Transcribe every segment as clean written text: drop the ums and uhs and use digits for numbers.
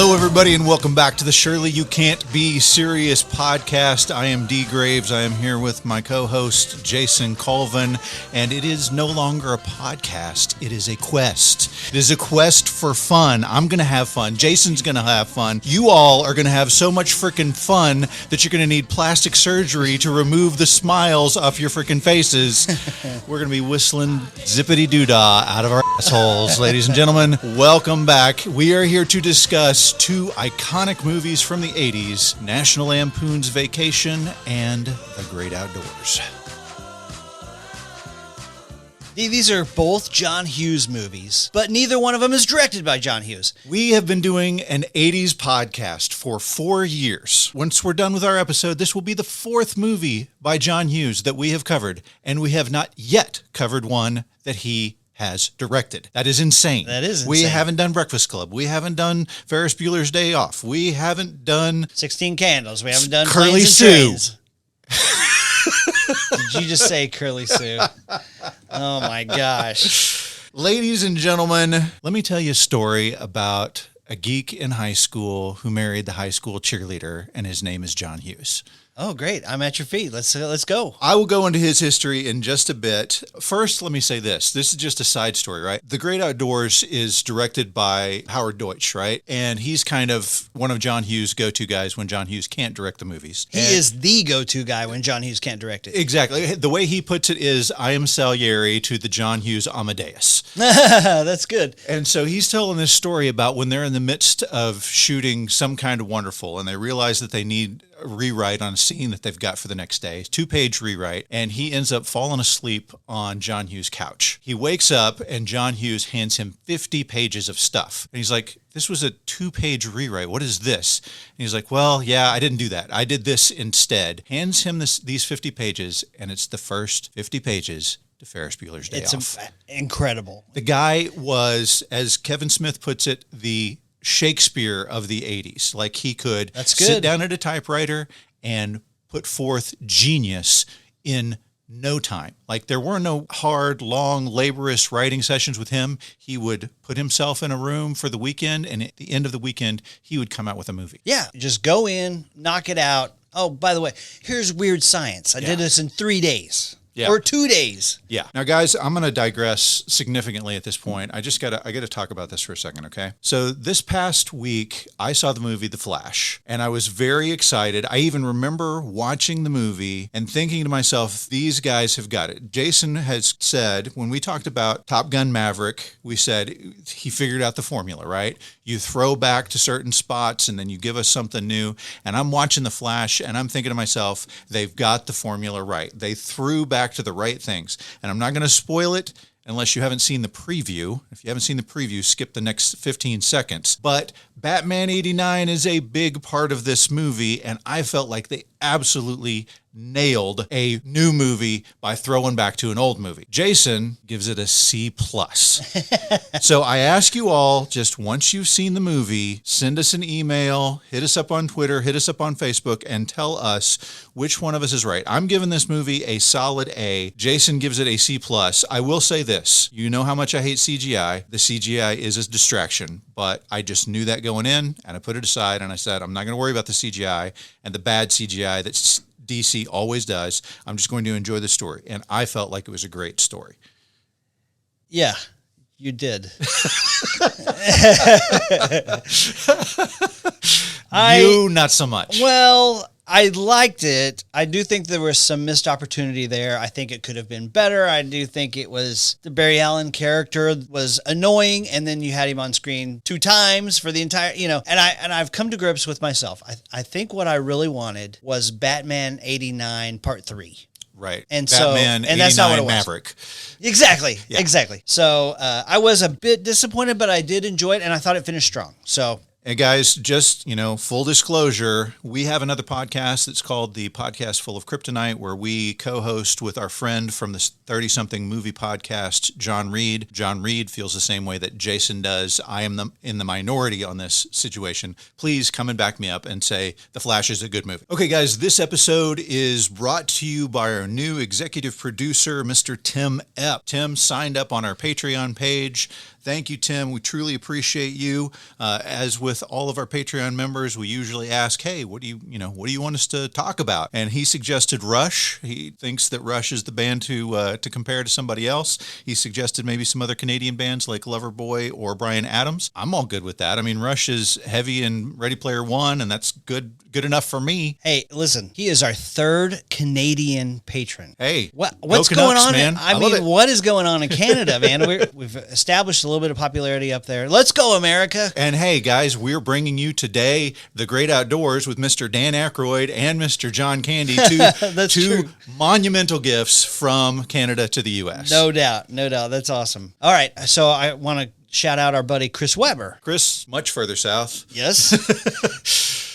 Hello, everybody, and welcome back to the Surely You Can't Be Serious podcast. I am D. Graves. I am here with my co-host, Jason Colvin, and it is no longer a podcast. It is a quest. It is a quest for fun. I'm going to have fun. Jason's going to have fun. You all are going to have so much freaking fun that you're going to need plastic surgery to remove the smiles off your freaking faces. We're going to be whistling zippity-doo-dah out of our assholes. Ladies and gentlemen, welcome back. We are here to discuss two iconic movies from the 80s, National Lampoon's Vacation and The Great Outdoors. These are both John Hughes movies, but neither one of them is directed by John Hughes. We have been doing an 80s podcast for 4 years. Once we're done with our episode, this will be the fourth movie by John Hughes that we have covered, and we have not yet covered one that he has directed. That is insane. That is insane. We haven't done Breakfast Club. We haven't done Ferris Bueller's Day Off. We haven't done 16 Candles. We haven't done Curly Planes Sue. and Trains. Did you just say Curly Sue? Oh my gosh. Ladies and gentlemen, let me tell you a story about a geek in high school who married the high school cheerleader, and his name is John Hughes. Oh, great. I'm at your feet. Let's go. I will go into his history in just a bit. First, let me say this. This is just a side story, right? The Great Outdoors is directed by Howard Deutsch, right? And he's kind of one of John Hughes' go-to guys when John Hughes can't direct the movies. He is the go-to guy when John Hughes can't direct it. Exactly. The way he puts it is, I am Salieri to the John Hughes Amadeus. That's good. And so he's telling this story about when they're in the midst of shooting Some Kind of Wonderful, and they realize that they need a rewrite on a scene that they've got for the next day, 2-page rewrite, and he ends up falling asleep on John Hughes' couch. He wakes up and John Hughes hands him 50 pages of stuff. And he's like, this was a 2-page rewrite. What is this? And he's like, well, yeah, I didn't do that. I did this instead. Hands him these 50 pages, and it's the first 50 pages to Ferris Bueller's Day Off. It's incredible. The guy was, as Kevin Smith puts it, the Shakespeare of the 80s. Like, he could sit down at a typewriter and put forth genius in no time. Like, there were no hard, long, laborious writing sessions with him. He would put himself in a room for the weekend, and at the end of the weekend, he would come out with a movie. Yeah, just go in, knock it out. Oh, by the way, here's weird science. I did this in 3 days. Yeah. Or 2 days. Yeah. Now, guys, I'm going to digress significantly at this point. I got to talk about this for a second, okay? So this past week, I saw the movie The Flash, and I was very excited. I even remember watching the movie and thinking to myself, these guys have got it. Jason has said, when we talked about Top Gun Maverick, we said he figured out the formula, right? You throw back to certain spots, and then you give us something new. And I'm watching The Flash, and I'm thinking to myself, they've got the formula right. They threw back to the right things. And I'm not going to spoil it unless you haven't seen the preview. If you haven't seen the preview, skip the next 15 seconds. But Batman 89 is a big part of this movie, and I felt like they absolutely nailed a new movie by throwing back to an old movie. Jason gives it a C+. So I ask you all, just once you've seen the movie, send us an email, hit us up on Twitter, hit us up on Facebook, and tell us which one of us is right. I'm giving this movie a solid A. Jason gives it a C+. I will say this. You know how much I hate CGI. The CGI is a distraction, but I just knew that going in, and I put it aside, and I said, I'm not going to worry about the CGI and the bad CGI that's DC always does. I'm just going to enjoy the story. And I felt like it was a great story. Yeah, you did. Not so much. Well, I liked it. I do think there was some missed opportunity there. I think it could have been better. I do think it was the Barry Allen character was annoying, and then you had him on screen 2 times for the entire, and I've come to grips with myself. I think what I really wanted was Batman 89 Part 3. Right. And Batman, so, and that's not what it was. Maverick. Exactly. Yeah. Exactly. So I was a bit disappointed, but I did enjoy it, and I thought it finished strong. So. And guys, just, full disclosure, we have another podcast that's called The Podcast Full of Kryptonite, where we co-host with our friend from the 30-something movie podcast, John Reed. John Reed feels the same way that Jason does. I am in the minority on this situation. Please come and back me up and say The Flash is a good movie. Okay, guys, this episode is brought to you by our new executive producer, Mr. Tim Epp. Tim signed up on our Patreon page. Thank you, Tim. We truly appreciate you. As with all of our Patreon members, we usually ask, hey, what do you want us to talk about? And he suggested Rush. He thinks that Rush is the band to compare to somebody else. He suggested maybe some other Canadian bands like Loverboy or Bryan Adams. I'm all good with that. I mean, Rush is heavy in Ready Player One, and that's good enough for me. Hey, listen, he is our third Canadian patron. Hey, what's go going Canucks, on? man. What is going on in Canada, man? We've established a little bit of popularity up there. Let's go, America. And hey, guys, we're bringing you today The Great Outdoors with Mr. Dan Aykroyd and Mr. John Candy, two monumental gifts from Canada to the U.S. No doubt. That's awesome. All right, so I want to shout out our buddy Chris Weber. Chris, much further south. Yes.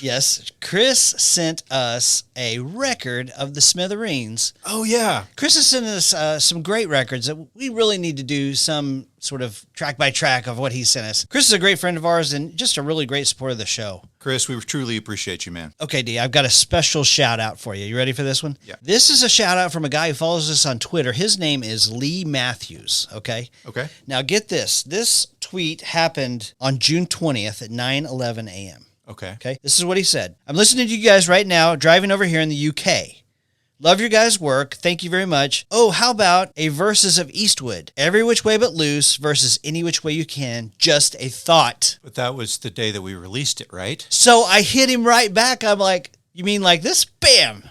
Yes. Chris sent us a record of the Smithereens. Oh, yeah. Chris has sent us some great records that we really need to do some sort of track by track of what he sent us. Chris is a great friend of ours and just a really great supporter of the show. Chris, we truly appreciate you, man. Okay, D, I've got a special shout out for you. You ready for this one? Yeah. This is a shout out from a guy who follows us on Twitter. His name is Lee Matthews, okay? Okay. Now get this. This tweet happened on June 20th at 9:11 a.m. Okay. This is what he said. I'm listening to you guys right now, driving over here in the UK. Love your guys' work. Thank you very much. Oh, how about a Verses of Eastwood? Every Which Way But Loose versus Any Which Way You Can. Just a thought. But that was the day that we released it, right? So I hit him right back. I'm like, you mean like this? Bam.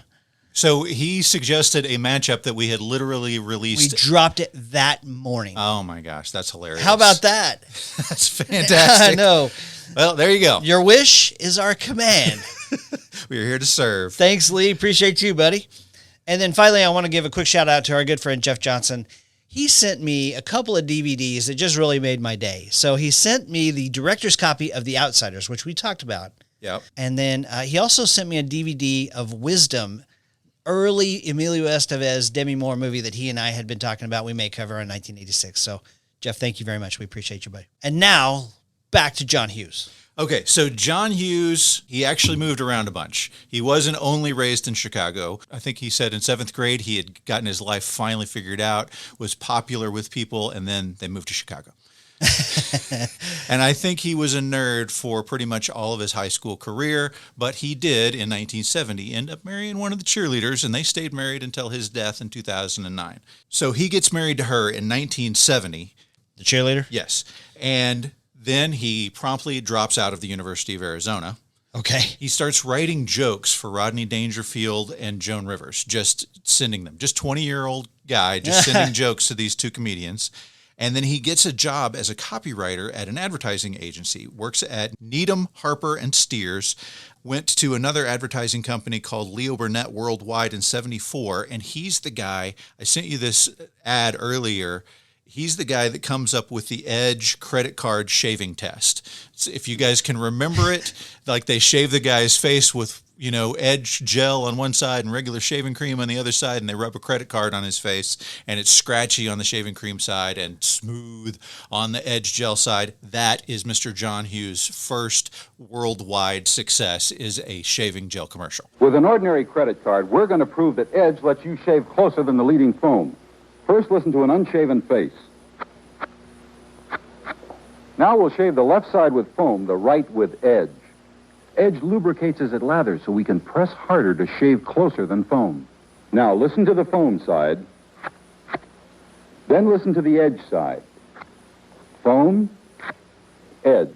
So he suggested a matchup that we had literally released. We dropped it that morning. Oh my gosh, that's hilarious. How about that? That's fantastic. I know. Well, there you go. Your wish is our command. We're here to serve. Thanks, Lee. Appreciate you, buddy. And then finally, I want to give a quick shout out to our good friend, Jeff Johnson. He sent me a couple of DVDs that just really made my day. So he sent me the director's copy of The Outsiders, which we talked about. Yep. And then he also sent me a DVD of Wisdom, early Emilio Estevez, Demi Moore movie that he and I had been talking about. We may cover in 1986. So, Jeff, thank you very much. We appreciate you, buddy. And now, back to John Hughes. Okay, so John Hughes, he actually moved around a bunch. He wasn't only raised in Chicago. I think he said in 7th grade he had gotten his life finally figured out, was popular with people, and then they moved to Chicago. And I think he was a nerd for pretty much all of his high school career, but he did, in 1970, end up marrying one of the cheerleaders, and they stayed married until his death in 2009. So he gets married to her in 1970. The cheerleader? Yes. And then he promptly drops out of the University of Arizona. Okay. He starts writing jokes for Rodney Dangerfield and Joan Rivers, just sending them. Just 20-year-old guy just sending jokes to these two comedians. And then he gets a job as a copywriter at an advertising agency, works at Needham, Harper, and Steers, went to another advertising company called Leo Burnett Worldwide in 74, and he's the guy, I sent you this ad earlier, he's the guy that comes up with the Edge credit card shaving test. So if you guys can remember it, like they shave the guy's face with, Edge gel on one side and regular shaving cream on the other side, and they rub a credit card on his face, and it's scratchy on the shaving cream side and smooth on the Edge gel side. That is Mr. John Hughes' first worldwide success, is a shaving gel commercial. With an ordinary credit card, we're going to prove that Edge lets you shave closer than the leading foam. First, listen to an unshaven face. Now we'll shave the left side with foam, the right with Edge. Edge lubricates as it lathers so we can press harder to shave closer than foam. Now listen to the foam side. Then listen to the Edge side. Foam, Edge.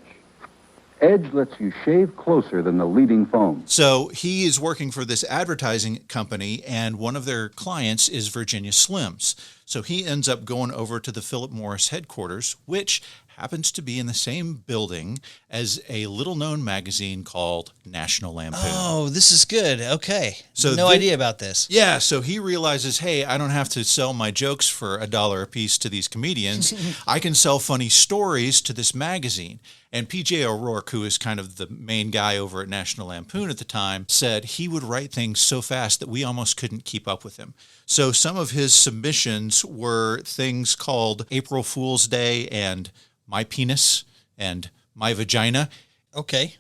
Edge lets you shave closer than the leading foam. So he is working for this advertising company, and one of their clients is Virginia Slims. So he ends up going over to the Philip Morris headquarters, which happens to be in the same building as a little-known magazine called National Lampoon. Oh, this is good. Okay. So no idea about this. Yeah, so he realizes, hey, I don't have to sell my jokes for $1 a piece to these comedians. I can sell funny stories to this magazine. And P.J. O'Rourke, who is kind of the main guy over at National Lampoon at the time, said he would write things so fast that we almost couldn't keep up with him. So some of his submissions were things called April Fool's Day and My Penis and My Vagina. Okay.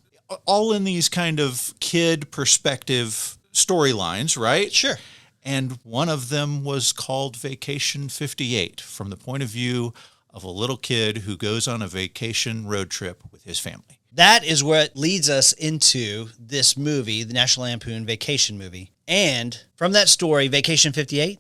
All in these kind of kid perspective storylines, right? Sure. And one of them was called Vacation 58, from the point of view of a little kid who goes on a vacation road trip with his family. That is what leads us into this movie, the National Lampoon Vacation movie. And from that story, Vacation 58,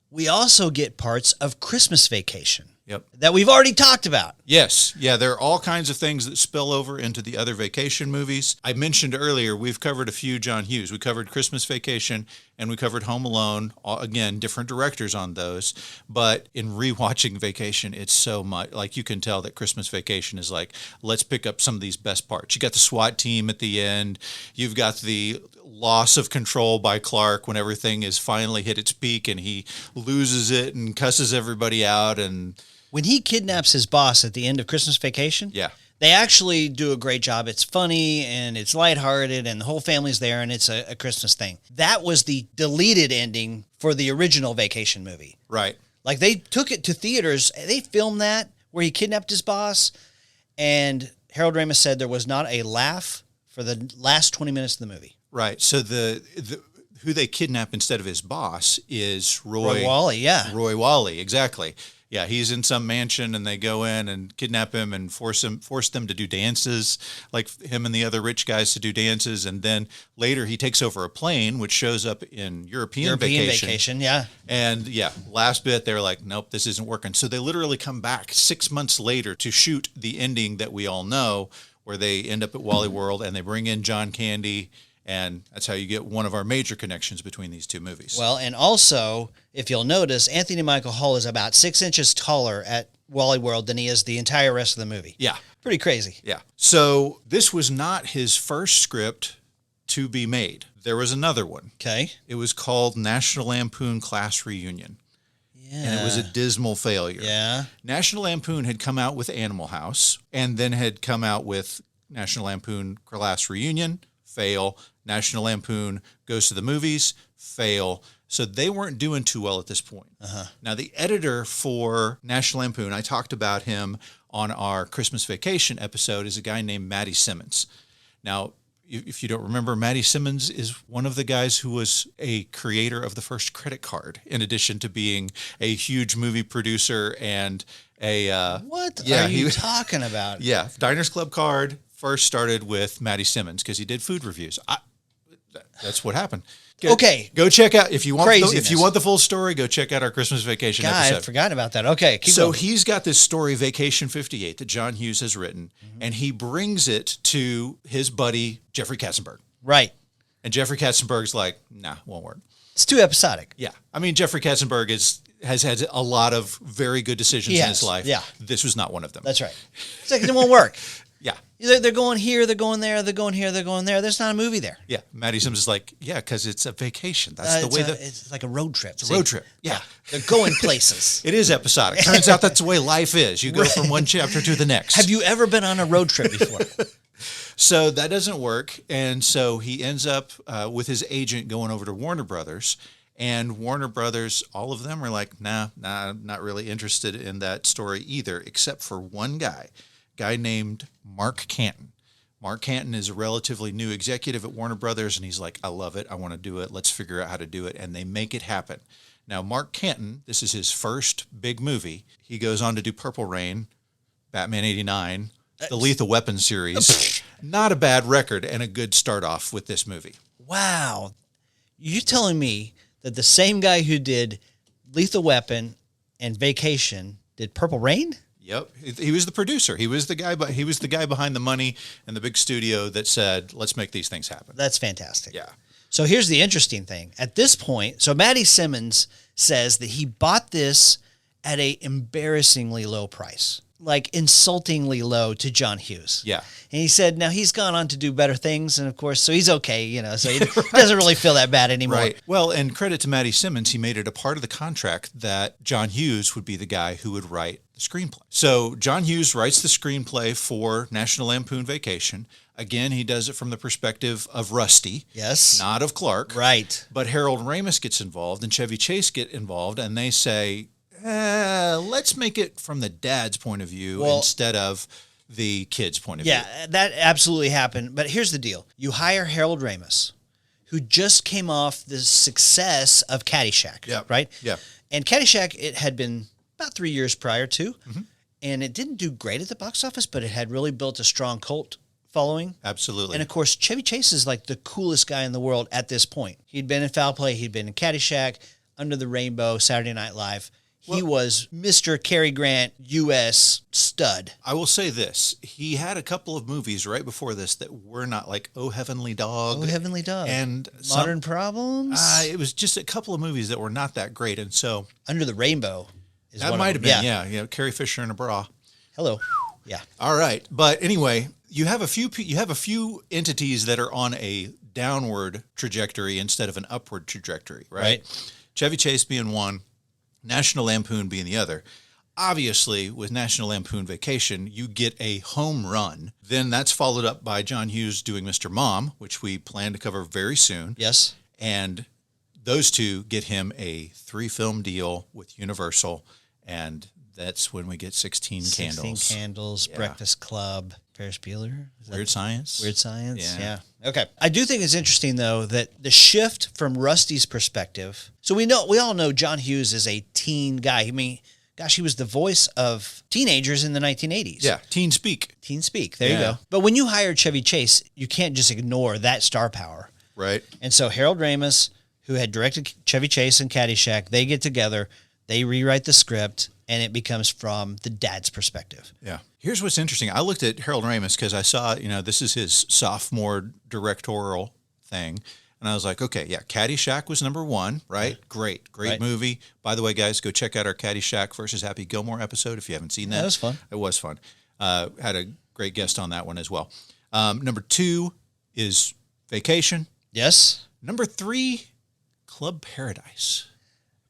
we also get parts of Christmas Vacation. Yep. That we've already talked about. Yes. Yeah, there are all kinds of things that spill over into the other vacation movies. I mentioned earlier, we've covered a few John Hughes. We covered Christmas Vacation and we covered Home Alone. Again, different directors on those. But in rewatching Vacation, it's so much, like you can tell that Christmas Vacation is like, let's pick up some of these best parts. You got the SWAT team at the end. You've got the loss of control by Clark when everything is finally hit its peak and he loses it and cusses everybody out. And when he kidnaps his boss at the end of Christmas Vacation, yeah, they actually do a great job. It's funny and it's lighthearted and the whole family's there and it's a Christmas thing. That was the deleted ending for the original Vacation movie. Right. Like they took it to theaters. They filmed that where he kidnapped his boss, and Harold Ramis said there was not a laugh for the last 20 minutes of the movie. Right. So the who they kidnap instead of his boss is Roy Walley, yeah. Roy Walley, exactly. Yeah, he's in some mansion and they go in and kidnap him and force them to do dances, like him and the other rich guys to do dances. And then later he takes over a plane, which shows up in European Vacation. Yeah. And yeah, last bit, they're like, nope, this isn't working. So they literally come back 6 months later to shoot the ending that we all know, where they end up at Walley World and they bring in John Candy. And that's how you get one of our major connections between these two movies. Well, and also, if you'll notice, Anthony Michael Hall is about 6 inches taller at Walley World than he is the entire rest of the movie. Yeah. Pretty crazy. Yeah. So this was not his first script to be made. There was another one. Okay. It was called National Lampoon Class Reunion. Yeah. And it was a dismal failure. Yeah. National Lampoon had come out with Animal House and then had come out with National Lampoon Class Reunion, fail. National Lampoon Goes to the Movies, fail. So they weren't doing too well at this point. Uh-huh. Now, the editor for National Lampoon, I talked about him on our Christmas Vacation episode, is a guy named Matty Simmons. Now, if you don't remember, Matty Simmons is one of the guys who was a creator of the first credit card, in addition to being a huge movie producer and a... What are you talking about? Yeah, Diners Club card first started with Matty Simmons because he did food reviews. That's what happened. Go check out if you want. If you want the full story, go check out our Christmas Vacation episode. I forgot about that. Okay, keep so going. He's got this story, Vacation 58, that John Hughes has written, and he brings it to his buddy Jeffrey Katzenberg. Right. And Jeffrey Katzenberg's like, nah, won't work. It's too episodic. Yeah, I mean Jeffrey Katzenberg has had a lot of very good decisions in his life. Yeah, this was not one of them. That's right. It's like it won't work. Yeah. They're going here, they're going there, they're going here, they're going there. There's not a movie there. Yeah. Matty Simmons is like, yeah, because it's a vacation. That's the way it's like a road trip. It's a road trip. Yeah. They're going places. It is episodic. Turns out that's the way life is. You go from one chapter to the next. Have you ever been on a road trip before? So that doesn't work. And so he ends up with his agent going over to Warner Brothers. And Warner Brothers, all of them are like, nah, not really interested in that story either, except for one guy named Mark Canton. Mark Canton is a relatively new executive at Warner Brothers, and he's like, I love it. I want to do it. Let's figure out how to do it. And they make it happen. Now, Mark Canton, this is his first big movie. He goes on to do Purple Rain, Batman 89, the Lethal Weapon series. Not a bad record and a good start off with this movie. Wow. You're telling me that the same guy who did Lethal Weapon and Vacation did Purple Rain? Yep, he was the producer. He was the guy behind the money and the big studio that said, "Let's make these things happen." That's fantastic. Yeah. So here's the interesting thing. At this point, so Matty Simmons says that he bought this at a embarrassingly low price, like insultingly low to John Hughes. Yeah. And he said, now he's gone on to do better things, and of course, so he's okay, so he doesn't really feel that bad anymore. Right. Well, and credit to Matty Simmons, he made it a part of the contract that John Hughes would be the guy who would write the screenplay. So John Hughes writes the screenplay for National Lampoon Vacation. Again, he does it from the perspective of Rusty. Yes. Not of Clark. Right. But Harold Ramis gets involved and Chevy Chase get involved, and they say, let's make it from the dad's point of view instead of the kid's point of view. Yeah, that absolutely happened. But here's the deal. You hire Harold Ramis, who just came off the success of Caddyshack, right? Yeah. And Caddyshack, it had been about 3 years prior to. Mm-hmm. and it didn't do great at the box office, but it had really built a strong cult following. Absolutely. And of course, Chevy Chase is like the coolest guy in the world at this point. He'd been in Foul Play, he'd been in Caddyshack, Under the Rainbow, Saturday Night Live. He was Mr. Cary Grant, U.S. stud. I will say this. He had a couple of movies right before this that were not like Oh Heavenly Dog. Oh, Heavenly Dog. And Modern Problems. It was just a couple of movies that were not that great. And so Under the Rainbow is that one might of have them. been, yeah. Carrie Fisher in a bra. Hello. Yeah. All right. But anyway, you have a few entities that are on a downward trajectory instead of an upward trajectory, right? Chevy Chase being one, National Lampoon being the other. Obviously, with National Lampoon Vacation, you get a home run. Then that's followed up by John Hughes doing Mr. Mom, which we plan to cover very soon. Yes. And those two get him a 3-film deal with Universal, and that's when we get 16 Candles. 16 Candles, Breakfast Club, Ferris Bueller. Weird Science. Weird Science, Yeah. Okay. I do think it's interesting, though, that the shift from Rusty's perspective. So we all know John Hughes is a teen guy. I mean, gosh, he was the voice of teenagers in the 1980s. Yeah, Teen Speak. Teen Speak. There you go. But when you hired Chevy Chase, you can't just ignore that star power. Right. And so Harold Ramis, who had directed Chevy Chase and Caddyshack, they get together, they rewrite the script, and it becomes from the dad's perspective. Yeah. Here's what's interesting. I looked at Harold Ramis because I saw, this is his sophomore directorial thing. And I was like, okay, yeah, Caddyshack was number 1, right? Great movie. By the way, guys, go check out our Caddyshack versus Happy Gilmore episode if you haven't seen that. That was fun. It was fun. Had a great guest on that one as well. Number 2 is Vacation. Yes. Number 3, Club Paradise.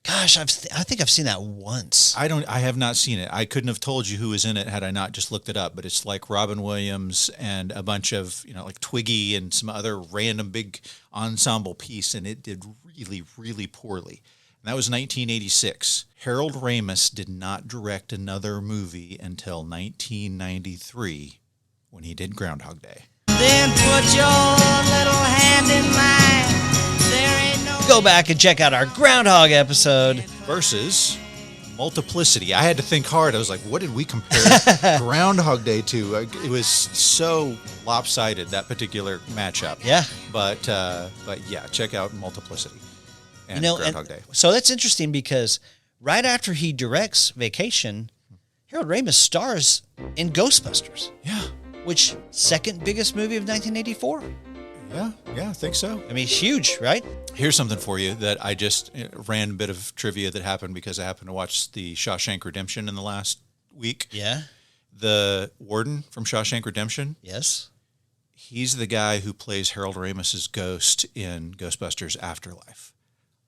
Gosh, I think I've seen that once. I have not seen it. I couldn't have told you who was in it had I not just looked it up, but it's like Robin Williams and a bunch of, like Twiggy and some other random big ensemble piece, and it did really, really poorly. And that was 1986. Harold Ramis did not direct another movie until 1993 when he did Groundhog Day. Then put your little hand in mine. There ain't no... Go back and check out our Groundhog episode. Versus Multiplicity. I had to think hard. I was like, what did we compare Groundhog Day to? It was so lopsided, that particular matchup. Yeah. But yeah, check out Multiplicity and Groundhog Day. So that's interesting because right after he directs Vacation, Harold Ramis stars in Ghostbusters. Yeah. Which, second biggest movie of 1984? Yeah, I think so. I mean, huge, right? Here's something for you that I just ran a bit of trivia that happened because I happened to watch the Shawshank Redemption in the last week. Yeah. The warden from Shawshank Redemption. Yes. He's the guy who plays Harold Ramis's ghost in Ghostbusters Afterlife.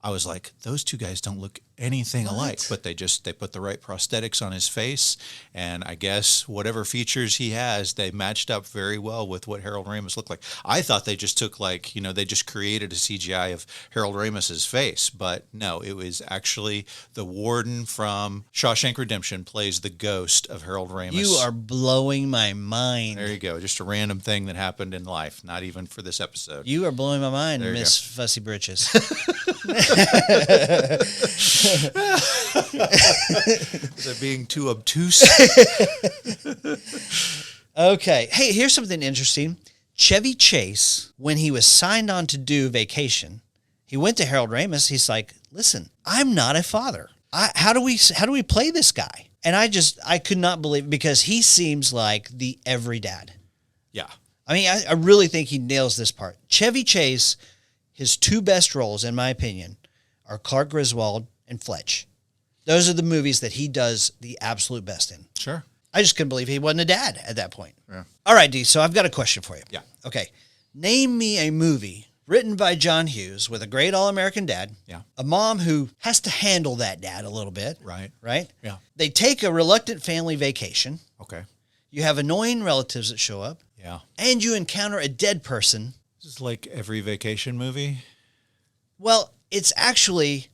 I was like, those two guys don't look anything alike, but they put the right prosthetics on his face, and I guess whatever features he has, they matched up very well with what Harold Ramis looked like. I thought they just took they just created a CGI of Harold Ramis's face, but no, it was actually the warden from Shawshank Redemption plays the ghost of Harold Ramis. You are blowing my mind. There you go. Just a random thing that happened in life, not even for this episode. You are blowing my mind, There you Miss Fussy Britches. Is it being too obtuse? Okay. Hey, here's something interesting. Chevy Chase, when he was signed on to do Vacation, he went to Harold Ramis. He's like, listen, I'm not a father. How do we play this guy? And I could not believe it because he seems like the every dad. Yeah. I mean, I really think he nails this part. Chevy Chase, his two best roles, in my opinion, are Clark Griswold and Fletch. Those are the movies that he does the absolute best in. Sure. I just couldn't believe he wasn't a dad at that point. Yeah. All right, D, so I've got a question for you. Yeah. Okay. Name me a movie written by John Hughes with a great all-American dad. Yeah. A mom who has to handle that dad a little bit. Right. Right? Yeah. They take a reluctant family vacation. Okay. You have annoying relatives that show up. Yeah. And you encounter a dead person. This is like every vacation movie. Well, it's actually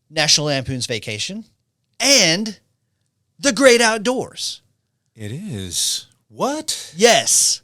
National Lampoon's Vacation and The Great Outdoors. It is. What? Yes,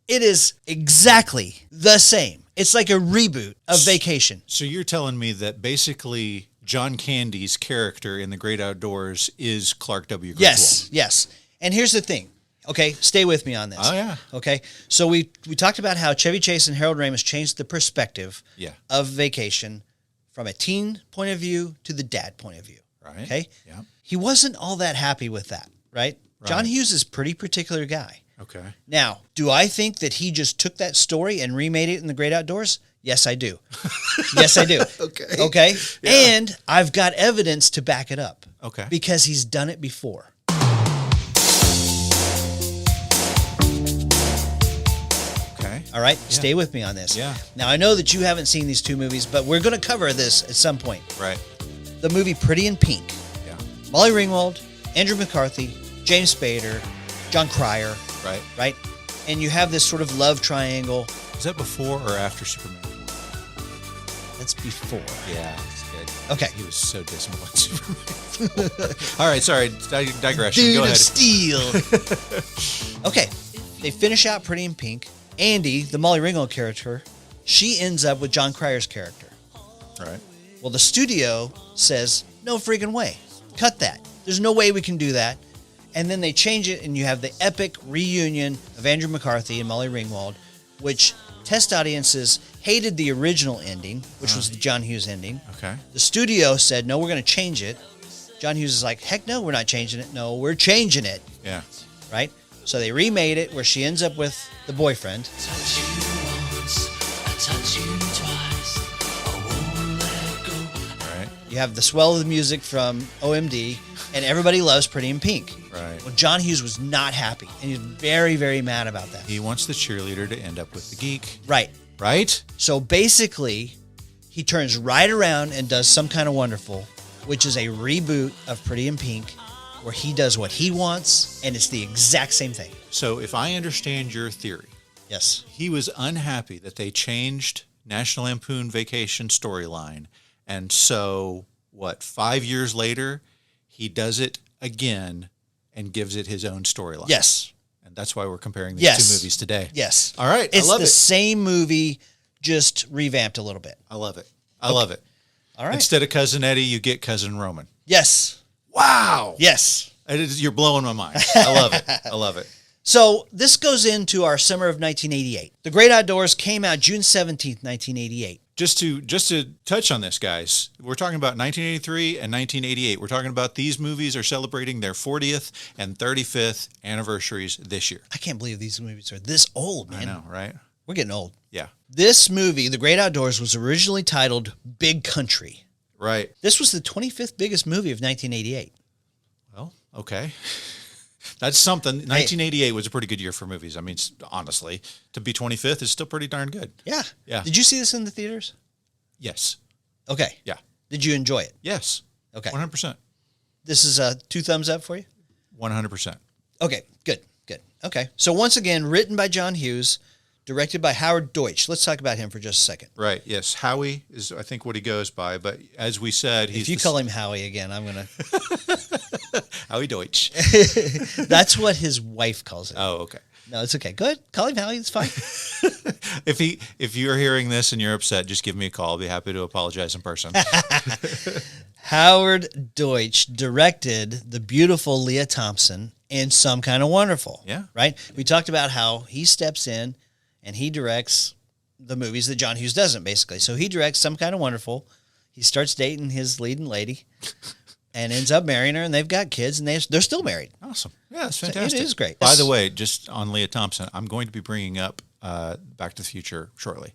it is exactly the same. It's like a reboot of Vacation. So you're telling me that basically John Candy's character in The Great Outdoors is Clark W. Griswold? Yes. And here's the thing. Okay, stay with me on this. Oh, yeah. Okay, so we talked about how Chevy Chase and Harold Ramis changed the perspective of Vacation from a teen point of view to the dad point of view. Right. Okay? Yeah. He wasn't all that happy with that, right? John Hughes is a pretty particular guy. Okay. Now, do I think that he just took that story and remade it in The Great Outdoors? Yes, I do. Yes, I do. Okay? Yeah. And I've got evidence to back it up. Okay. Because he's done it before. Okay. All right? Stay with me on this. Yeah. Now, I know that you haven't seen these two movies, but we're going to cover this at some point. Right. The movie Pretty in Pink. Yeah. Molly Ringwald, Andrew McCarthy, James Spader, John Cryer. Right. Right? And you have this sort of love triangle. Is that before or after Superman? That's before. Yeah, it's good. Okay. He was so dismal in Superman. All right, sorry, digression. Dude Go of ahead. Steel. Okay. They finish out Pretty in Pink. Andy, the Molly Ringwald character, she ends up with John Cryer's character. Right. Well, the studio says, no freaking way. Cut that. There's no way we can do that. And then they change it, and you have the epic reunion of Andrew McCarthy and Molly Ringwald, which test audiences hated the original ending, which was the John Hughes ending. Okay. The studio said, no, we're going to change it. John Hughes is like, heck no, we're not changing it. No, we're changing it. Yeah. Right? So they remade it where she ends up with the boyfriend. Touch you once, I touch you twice, I won't let go. Right. You have the swell of the music from OMD, and everybody loves Pretty in Pink. Right. Well, John Hughes was not happy, and he was very, very mad about that. He wants the cheerleader to end up with the geek. Right. Right? So basically, he turns right around and does Some Kind of Wonderful, which is a reboot of Pretty in Pink, where he does what he wants, and it's the exact same thing. So if I understand your theory, Yes. he was unhappy that they changed National Lampoon Vacation storyline. And so, 5 years later, he does it again and gives it his own storyline. Yes. And that's why we're comparing these Yes. two movies today. Yes. All right. It's I love the it. same movie, just revamped a little bit. I love it. I love it. All right. Instead of Cousin Eddie, you get Cousin Roman. Yes. Wow. Yes. You're blowing my mind. I love it. I love it. So this goes into our summer of 1988. The Great Outdoors came out June 17th, 1988. Just to touch on this, guys, we're talking about 1983 and 1988. We're talking about these movies are celebrating their 40th and 35th anniversaries this year. I can't believe these movies are this old, man. I know, right? We're getting old. Yeah. This movie, The Great Outdoors, was originally titled Big Country. Right. This was the 25th biggest movie of 1988. Well, okay. That's something. 1988 was a pretty good year for movies. I mean, honestly, to be 25th is still pretty darn good. Yeah. Yeah. Did you see this in the theaters? Yes. Okay. Yeah. Did you enjoy it? Yes. Okay. 100%. This is 2 thumbs up for you? 100%. Okay. Good. Good. Okay. So once again, written by John Hughes, directed by Howard Deutsch. Let's talk about him for just a second. Right. Yes. Howie is, I think, what he goes by. But as we said, he's If you call him Howie again, I'm going to... Howie Deutsch. That's what his wife calls him. Oh, okay. No, it's okay. Go ahead. Call him Howie. It's fine. If you're hearing this and you're upset, just give me a call. I'll be happy to apologize in person. Howard Deutsch directed the beautiful Leah Thompson in Some Kind of Wonderful. Yeah. Right? We talked about how he steps in and he directs the movies that John Hughes doesn't, basically. So he directs Some Kind of Wonderful. He starts dating his leading lady and ends up marrying her, and they've got kids, and they're still married. Awesome. Yeah, it's So fantastic. it is great. By the way, just on Leah Thompson, I'm going to be bringing up Back to the Future shortly.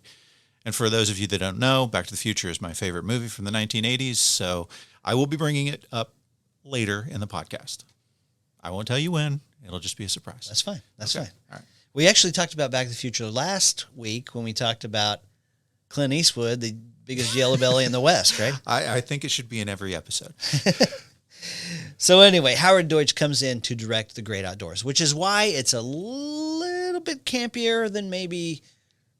And for those of you that don't know, Back to the Future is my favorite movie from the 1980s, so I will be bringing it up later in the podcast. I won't tell you when. It'll just be a surprise. That's fine. That's Okay. fine. All right. We actually talked about Back to the Future last week when we talked about Clint Eastwood, the biggest yellow belly in the West, right? I think it should be in every episode. So anyway, Howard Deutsch comes in to direct The Great Outdoors, which is why it's a little bit campier than maybe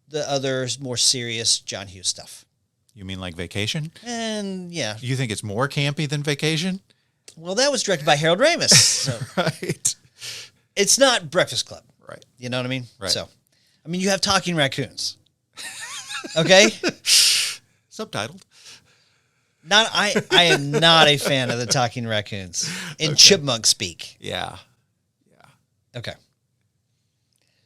the other more serious John Hughes stuff. You mean like Vacation? And yeah, You think it's more campy than Vacation? well, that was directed by Harold Ramis. So Right. it's not Breakfast Club. Right. You know what I mean? Right. So, I mean, you have talking raccoons. Okay? Subtitled. I am not a fan of the talking raccoons in chipmunk speak. Yeah. Yeah. Okay.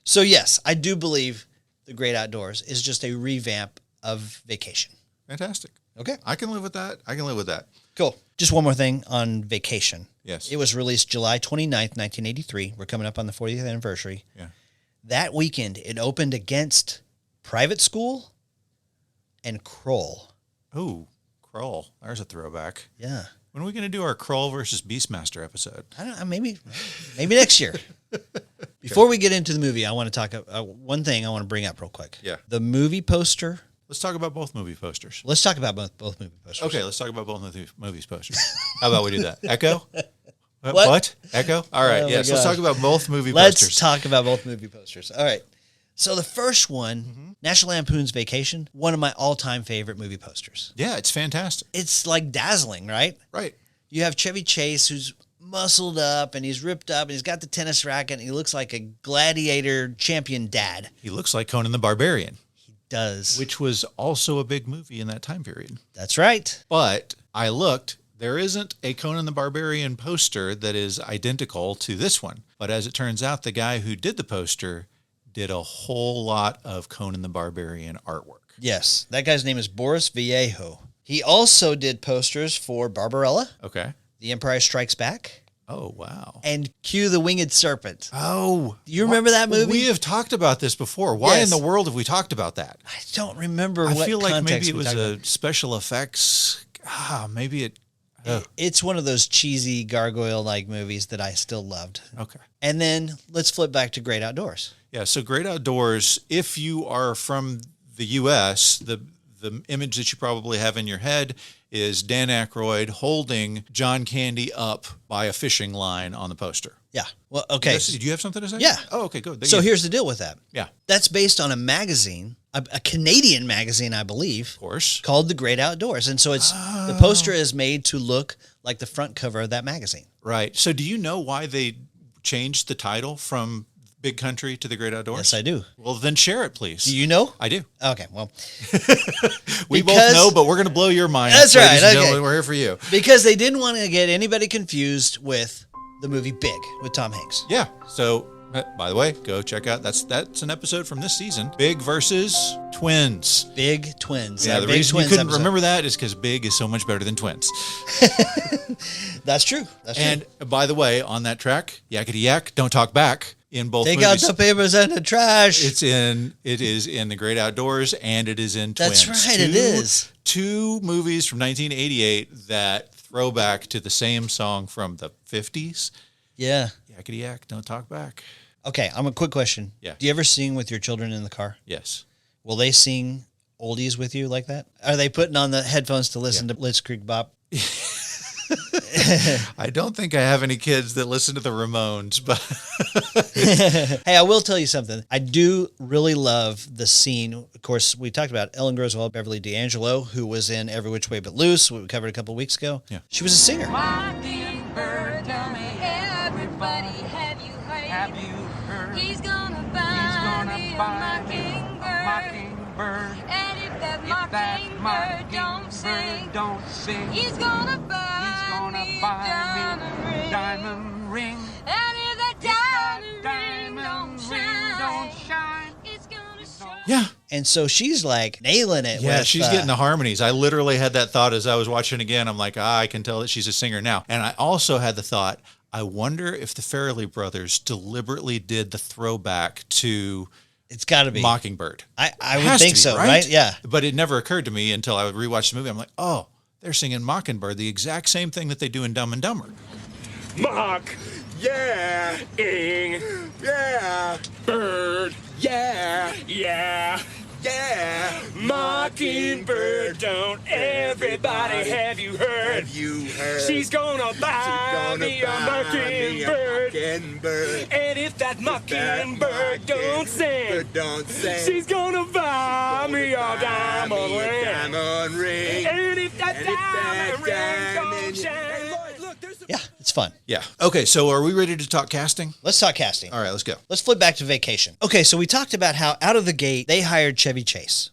So yes, I do believe The Great Outdoors is just a revamp of Vacation. Fantastic. Okay. I can live with that. I can live with that. Cool. Just one more thing on Vacation. Yes. It was released July 29th, 1983. We're coming up on the 40th anniversary. Yeah. That weekend, it opened against Private School and Kroll. Oh, Kroll. There's a throwback. Yeah. When are we going to do our Kroll versus Beastmaster episode? I don't know. Maybe next year. Before we get into the movie, I want to talk one thing I want to bring up real quick. Yeah. The movie poster. Let's talk about both movie posters. Let's talk about both movie posters. Okay, let's talk about both movies posters. How about we do that? Echo? What? Echo? All right, Oh my yes. Let's gosh. talk about both movie Let's posters. talk about both movie posters. All right. So the first one, National Lampoon's Vacation, one of my all-time favorite movie posters. Yeah, it's fantastic. It's like dazzling, right? Right. You have Chevy Chase, who's muscled up and he's ripped up and he's got the tennis racket and he looks like a gladiator champion dad. He looks like Conan the Barbarian, He does. which was also a big movie in that time period. That's right. But I looked, there isn't a Conan the Barbarian poster that is identical to this one. But as it turns out, the guy who did the poster did a whole lot of Conan the Barbarian artwork. Yes. That guy's name is Boris Vallejo. He also did posters for Barbarella, Okay. The Empire Strikes Back, Oh, wow. and Q the Winged Serpent. Oh. You remember that movie? We have talked about this before. Why Yes. in the world have we talked about that? I don't remember I what feel like context maybe it we was talked a about. special effects. Maybe it. It's one of those cheesy gargoyle-like movies that I still loved. Okay. And then let's flip back to Great Outdoors. Yeah. So Great Outdoors, if you are from the U.S., the image that you probably have in your head is Dan Aykroyd holding John Candy up by a fishing line on the poster. Yeah. Well, okay. Yes, do you have something to say? Yeah. Oh, okay, good. So here's the deal with that. Yeah. That's based on a magazine, a Canadian magazine, I believe, Of course. called The Great Outdoors. And so the poster is made to look like the front cover of that magazine. Right. So do you know why they changed the title from Big Country to The Great Outdoors? Yes, I do. Well, then share it, please. Do you know? I do. Okay, well, We Because- both know, but we're going to blow your mind. That's ladies right, and okay. gentlemen. We're here for you. because they didn't want to get anybody confused with the movie Big with Tom Hanks. Yeah. So, by the way, go check out. That's an episode from this season. Big versus Twins. Big Twins. Yeah, That the Big reason you Twins couldn't episode. remember that is because Big is so much better than Twins. That's true. That's true. And by the way, on that track, yakety yak, don't talk back in both Take out movies. the papers and the trash. It is in The Great Outdoors and it is in That's Twins. right, it is. Two movies from 1988 that throw back to the same song from the 50s. Yeah. Yakety yak, don't talk back. Okay, I'm a quick question. Yeah. Do you ever sing with your children in the car? Yes. Will they sing oldies with you like that? Are they putting on the headphones to listen to Blitz Creek Bop? I don't think I have any kids that listen to the Ramones, but Hey, I will tell you something. I do really love the scene. Of course, we talked about Ellen Griswold, Beverly D'Angelo, who was in Every Which Way But Loose, we covered a couple of weeks ago. Yeah. She was a singer. Mockingbird, tell me everybody, have you heard? Have you heard? He's gonna He's buy gonna me a buy me mockingbird. a mockingbird. And if that If that mockingbird don't sing, mockingbird don't sing, he's gonna buy he's gonna me a buy diamond me ring. a diamond ring. And if that If that diamond ring don't don't shine, shine, it's gonna shine. yeah. And so she's like nailing it. Yeah, with, she's getting the harmonies. I literally had that thought as I was watching again. I'm like, I can tell that she's a singer now. And I also had the thought, I wonder if the Farrelly brothers deliberately did the throwback to It's got to be. Mockingbird. I It would has to think be, so, right? Yeah. But it never occurred to me until I would rewatch the movie. I'm like, oh, they're singing Mockingbird, the exact same thing that they do in Dumb and Dumber. Mock, yeah, ing, yeah, bird, yeah, yeah, yeah, mockingbird, don't everybody have you heard? Have you heard? She's gonna buy me a mockingbird, mockingbird. and if that mockingbird don't sing, Don't sing. she's gonna buy me a diamond ring, Diamond ring. and if that And if that diamond ring don't diamond- shine. Hey, Lloyd, look, there's a Yeah, it's fun. Yeah. Okay, so are we ready to talk casting? Let's talk casting. All right, let's go. Let's flip back to Vacation. Okay, so we talked about how out of the gate they hired Chevy Chase.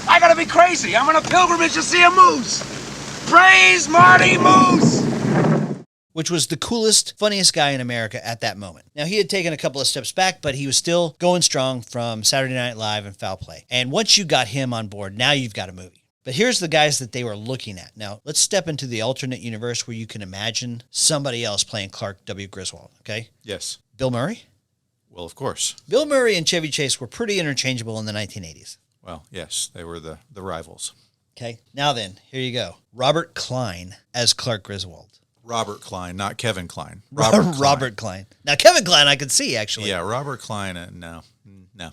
I gotta be crazy. I'm on a pilgrimage to see a moose. Praise Marty Moose. which was the coolest, funniest guy in America at that moment. Now, he had taken a couple of steps back, but he was still going strong from Saturday Night Live and Foul Play. And once you got him on board, now you've got a movie. But here's the guys that they were looking at. Now, let's step into the alternate universe where you can imagine somebody else playing Clark W. Griswold, okay? Yes. Bill Murray? Well, of course. Bill Murray and Chevy Chase were pretty interchangeable in the 1980s. Well, yes, they were the rivals. Okay, now then, here you go. Robert Klein as Clark Griswold. Robert Klein, not Kevin Klein. Robert Klein. Now, Kevin Klein I could see, actually. Yeah, Robert Klein, no.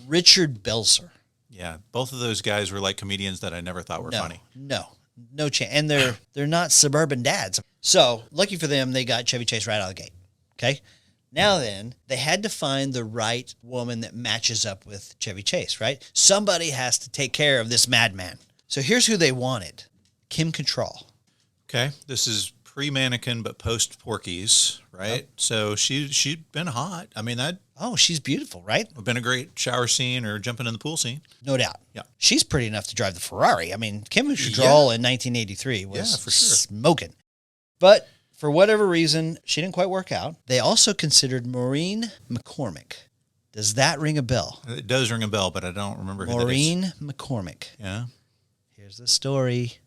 Richard Belzer. Yeah, both of those guys were like comedians that I never thought were funny. No chance. And they're not suburban dads. So, lucky for them, they got Chevy Chase right out of the gate. Okay? Now then, they had to find the right woman that matches up with Chevy Chase, right? Somebody has to take care of this madman. So here's who they wanted. Kim Cattrall. Okay, this is pre-Mannequin but post-Porky's, right? Yep. So she'd been hot. I mean, that Oh, she's beautiful, right? would have been a great shower scene or jumping in the pool scene. No doubt. Yeah. She's pretty enough to drive the Ferrari. I mean, Kim Cattrall in 1983 was Yeah, for sure. smoking. But for whatever reason, she didn't quite work out. They also considered Maureen McCormick. Does that ring a bell? It does ring a bell, but I don't remember who that is. Maureen McCormick. Yeah. Here's the story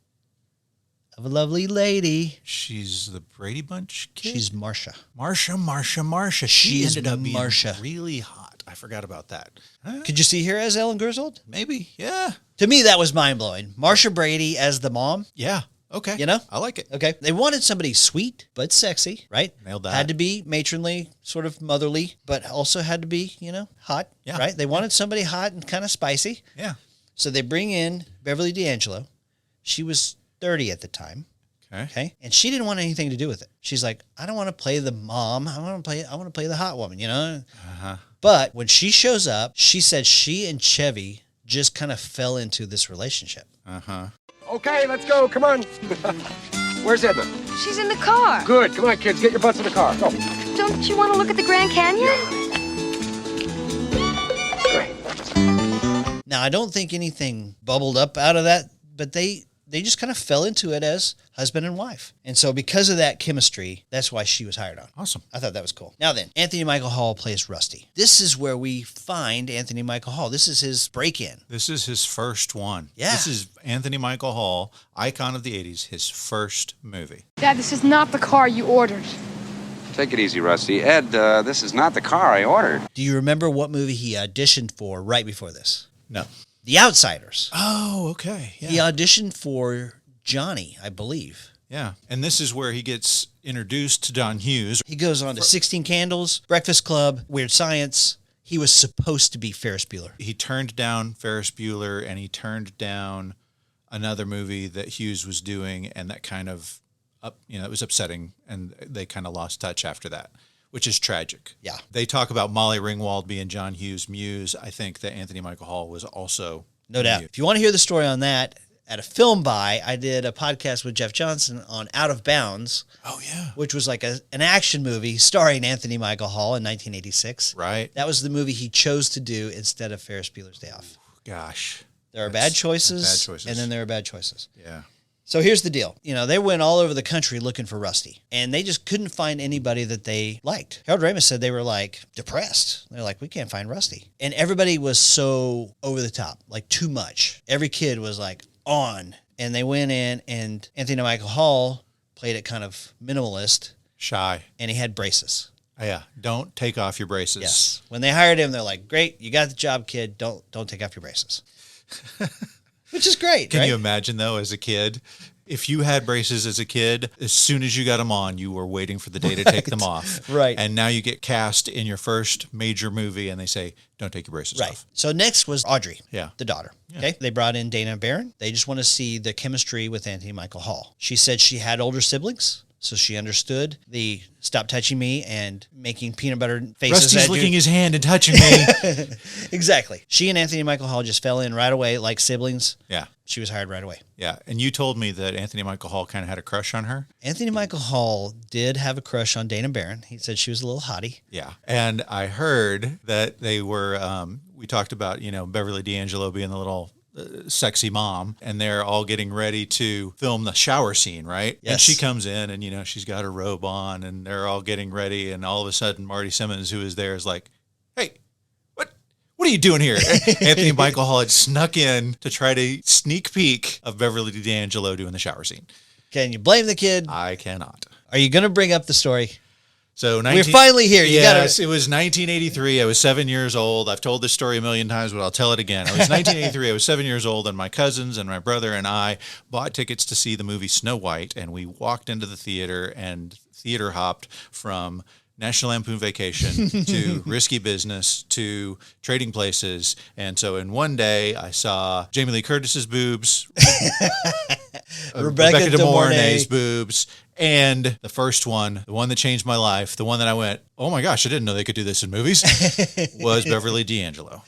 of a lovely lady. She's the Brady Bunch kid? She's Marsha. Marsha. She She's ended up being Marsha. really hot. I forgot about that. Huh? Could you see her as Ellen Griswold? Maybe. Yeah. To me, that was mind-blowing. Marsha Brady as the mom. Yeah. Okay. You know? I like it. Okay. They wanted somebody sweet but sexy, right? Nailed that. Had to be matronly, sort of motherly, but also had to be, hot, Yeah. right? They wanted somebody hot and kind of spicy. Yeah. So they bring in Beverly D'Angelo. She was 30 at the time. Okay. And she didn't want anything to do with it. She's like, I don't want to play the mom. I want to play the hot woman, Uh-huh. But when she shows up, she said she and Chevy just kind of fell into this relationship. Uh-huh. Okay, let's go. Come on. Where's Edna? She's in the car. Good. Come on, kids. Get your butts in the car. Go. Don't you want to look at the Grand Canyon? Great. Now, I don't think anything bubbled up out of that, but they just kind of fell into it as husband and wife. And so because of that chemistry, that's why she was hired on. Awesome. I thought that was cool. Now then, Anthony Michael Hall plays Rusty. This is where we find Anthony Michael Hall. This is his break-in. This is his first one. Yeah. This is Anthony Michael Hall, icon of the 80s, his first movie. Dad, this is not the car you ordered. Take it easy, Rusty. Ed, this is not the car I ordered. Do you remember what movie he auditioned for right before this? No. The Outsiders. Oh, okay. Yeah. He auditioned for Johnny, I believe. Yeah. And this is where he gets introduced to John Hughes. He goes on to 16 Candles, Breakfast Club, Weird Science. He was supposed to be Ferris Bueller. He turned down Ferris Bueller and he turned down another movie that Hughes was doing, and that kind of it was upsetting, and they kind of lost touch after that, which is tragic. Yeah. They talk about Molly Ringwald being John Hughes' muse. I think that Anthony Michael Hall was also No doubt. muse. If you want to hear the story on that, at a film buy, I did a podcast with Jeff Johnson on Out of Bounds. Oh, yeah. Which was like an action movie starring Anthony Michael Hall in 1986. Right. That was the movie he chose to do instead of Ferris Bueller's Day Off. Gosh. There are bad choices, bad choices. and then there are bad choices. Yeah. So here's the deal. They went all over the country looking for Rusty, and they just couldn't find anybody that they liked. Harold Ramis said they were like depressed. They're like, we can't find Rusty. And everybody was so over the top, like too much. Every kid was like on, and they went in, and Anthony Michael Hall played it kind of minimalist, Shy. and he had braces. Oh, yeah. Don't take off your braces. Yes. When they hired him, they're like, great, you got the job, kid. Don't take off your braces. Which is great. Can right? you imagine, though, as a kid, if you had braces as a kid, as soon as you got them on, you were waiting for the day to take them off. Right. And now you get cast in your first major movie and they say, don't take your braces Right. off. So next was Audrey, Yeah. the daughter. Okay. They brought in Dana Barron. They just want to see the chemistry with Anthony Michael Hall. She said she had older siblings, so she understood the stop touching me and making peanut butter faces. Rusty's at you. licking his hand and touching me. Exactly. She and Anthony Michael Hall just fell in right away like siblings. Yeah. She was hired right away. Yeah. And you told me that Anthony Michael Hall kind of had a crush on her. Anthony Michael Hall did have a crush on Dana Barron. He said she was a little hottie. Yeah. And I heard that they were, we talked about, Beverly D'Angelo being the little sexy mom, and they're all getting ready to film the shower scene, right? Yes. And she comes in and, she's got her robe on and they're all getting ready. And all of a sudden, Marty Simmons, who is there, is like, hey, what are you doing here? Anthony Michael Hall had snuck in to try to sneak peek of Beverly D'Angelo doing the shower scene. Can you blame the kid? I cannot. Are you going to bring up the story? So We're finally here. Yes, it was 1983. I was 7 years old. I've told this story a million times, but I'll tell it again. It was 1983. I was 7 years old, and my cousins and my brother and I bought tickets to see the movie Snow White, and we walked into the theater and theater hopped from National Lampoon Vacation to Risky Business to Trading Places. And so in one day, I saw Jamie Lee Curtis's boobs, Rebecca De Mornay's boobs, and the first one, the one that changed my life, the one that I went, oh my gosh, I didn't know they could do this in movies, was Beverly D'Angelo.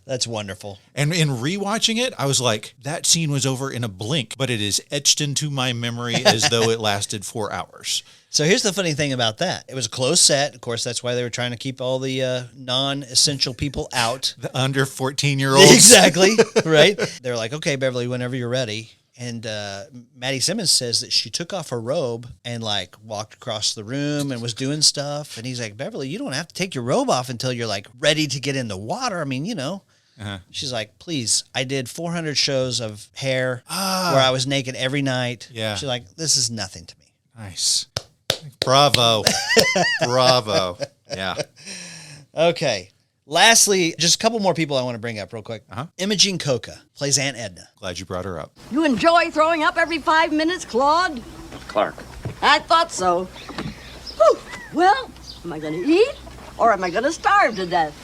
That's wonderful. And in rewatching it, I was like, that scene was over in a blink, but it is etched into my memory as though it lasted 4 hours. So here's the funny thing about that. It was a closed set. Of course, that's why they were trying to keep all the non-essential people out. The under 14-year-olds. Exactly, right? They're like, okay, Beverly, whenever you're ready. And Maddie Simmons says that she took off her robe and like walked across the room and was doing stuff. And he's like, Beverly, you don't have to take your robe off until you're like ready to get in the water. I mean, Uh-huh. She's like, please, I did 400 shows of hair where I was naked every night. Yeah. She's like, this is nothing to me. Nice. Bravo. Bravo. Yeah. Okay. Lastly, just a couple more people I want to bring up real quick. Uh-huh. Imogene Coca plays Aunt Edna. Glad you brought her up. You enjoy throwing up every 5 minutes, Claude? Clark. I thought so. Whew. Well, am I going to eat or am I going to starve to death?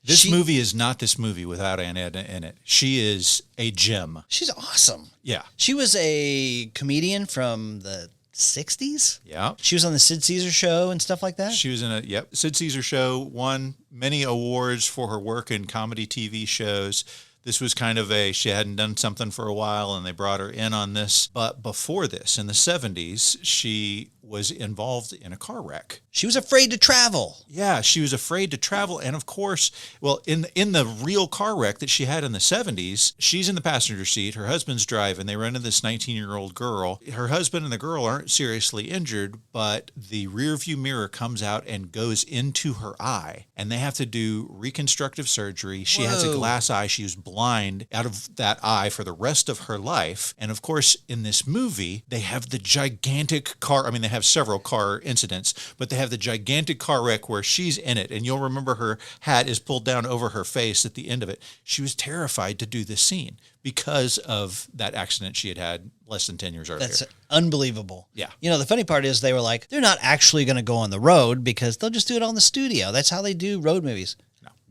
This movie is not this movie without Aunt Edna in it. She is a gem. She's awesome. Yeah. She was a comedian from the 60s. Yeah. She was on the Sid Caesar show and stuff like that. She was in Sid Caesar show, won many awards for her work in comedy TV shows. This was kind of she hadn't done something for a while and they brought her in on this. But before this, in the 70s, she was involved in a car wreck. She was afraid to travel. Yeah, she was afraid to travel. And of course, well, in the real car wreck that she had in the 70s, she's in the passenger seat, her husband's driving, they run into this 19-year-old girl. Her husband and the girl aren't seriously injured, but the rear view mirror comes out and goes into her eye. And they have to do reconstructive surgery. She has a glass eye. She was blind out of that eye for the rest of her life. And of course, in this movie, they have the gigantic car. I mean, they have several car incidents, but they have the gigantic car wreck where she's in it. And you'll remember her hat is pulled down over her face at the end of it. She was terrified to do this scene because of that accident she had less than 10 years earlier. That's unbelievable. Yeah. The funny part is they were like, they're not actually going to go on the road because they'll just do it on the studio. That's how they do road movies.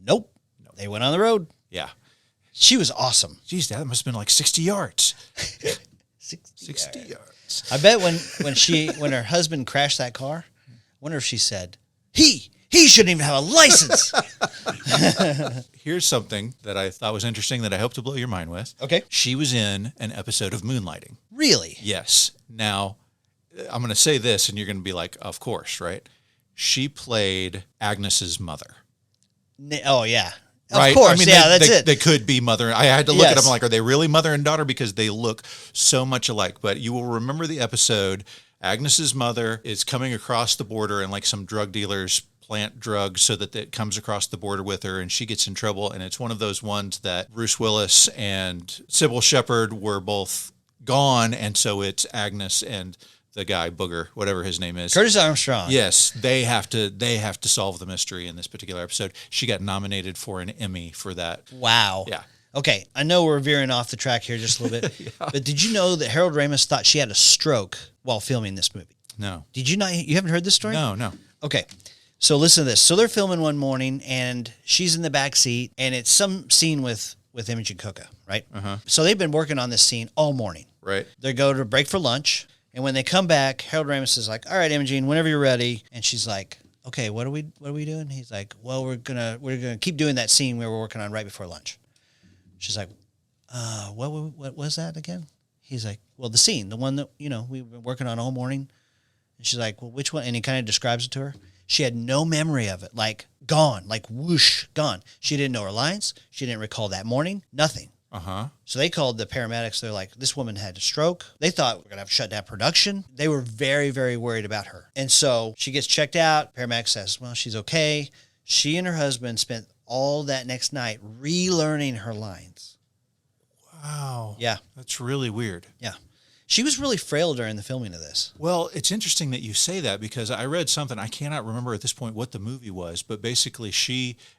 Nope. They went on the road. Yeah. She was awesome. Geez, that must have been like 60 yards. 60 yards. I bet when her husband crashed that car, I wonder if she said, he shouldn't even have a license. Here's something that I thought was interesting that I hope to blow your mind with. Okay. She was in an episode of Moonlighting. Really? Yes. Now, I'm going to say this and you're going to be like, of course, right? She played Agnes's mother. Oh, yeah. Right? Of course, I mean, that's it. They could be mother. I had to look Yes. at them like, are they really mother and daughter? Because they look so much alike. But you will remember the episode. Agnes's mother is coming across the border and like some drug dealers plant drugs so that it comes across the border with her and she gets in trouble. And it's one of those ones that Bruce Willis and Sybil Shepherd were both gone. And so it's Agnes and the guy, Booger, whatever his name is. Curtis Armstrong. Yes, they have to solve the mystery in this particular episode. She got nominated for an Emmy for that. Wow. Yeah. Okay, I know we're veering off the track here just a little bit, Yeah. but did you know that Harold Ramis thought she had a stroke while filming this movie? No. Did you not? You haven't heard this story? No. Okay, so listen to this. So they're filming one morning, and she's in the back seat, and it's some scene with Imogen Coca, right? Uh-huh. So they've been working on this scene all morning. Right. They go to break for lunch, and when they come back, Harold Ramis is like, "All right, Imogen, whenever you're ready," and she's like, "Okay, what are we doing?" He's like, "Well, we're gonna keep doing that scene where we're working on right before lunch." She's like, what was that again? He's like, well, the scene, the one that, we've been working on all morning. And she's like, well, which one? And he kind of describes it to her. She had no memory of it, like gone, like whoosh, gone. She didn't know her lines. She didn't recall that morning, nothing. So they called the paramedics. They're like, this woman had a stroke. They thought we're going to have to shut down production. They were very, very worried about her. And so she gets checked out. Paramedic says, well, she's okay. She and her husband spent all that next night relearning her lines. Wow. Yeah. That's really weird. Yeah. She was really frail during the filming of this. Well, it's interesting that you say that because I read something, I cannot remember at this point what the movie was, but basically